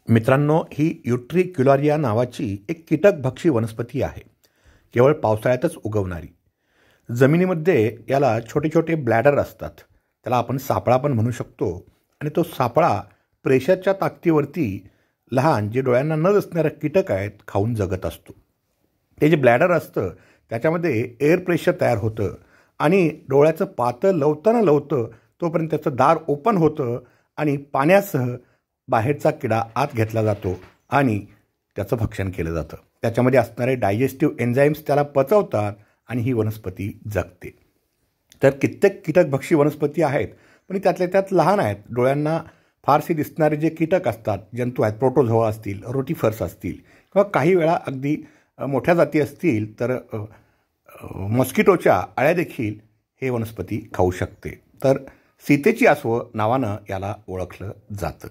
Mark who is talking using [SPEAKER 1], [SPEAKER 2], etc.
[SPEAKER 1] मित्रांनो, ही युट्रिक्युलारिया नावाची एक कीटकभक्षी वनस्पती आहे. केवळ पावसाळ्यातच उगवणारी. जमिनीमध्ये याला छोटे छोटे ब्लॅडर असतात. त्याला आपण सापळा पण म्हणू शकतो. आणि तो सापळा प्रेशरच्या ताकदीवरती लहान जे डोळ्यांना न दिसणारं कीटक आहेत खाऊन जगत असतो. ते जे ब्लॅडर असतं त्याच्यामध्ये एअर प्रेशर तयार होतं आणि डोळ्याचं पातळ लवतं तोपर्यंत त्याचं दार ओपन होतं आणि पाण्यासह बाहेरचा किडा आत घेतला जातो आणि त्याचं भक्षण केलं जातं. त्याच्यामध्ये असणारे डायजेस्टिव्ह एन्झाईम्स त्याला पचवतात आणि ही वनस्पती जगते. तर कित्येक कीटकभक्षी वनस्पती आहेत, पण त्यातल्या त्यात लहान आहेत. डोळ्यांना फारसे दिसणारे जे कीटक असतात, जंतू आहेत, प्रोटोझोआ असतील, रोटिफर्स असतील किंवा काही वेळा अगदी मोठ्या जाती असतील तर मॉस्किटोच्या अळ्या देखील हे वनस्पती खाऊ शकते. तर सीतेची आसवं नावानं याला ओळखलं जातं.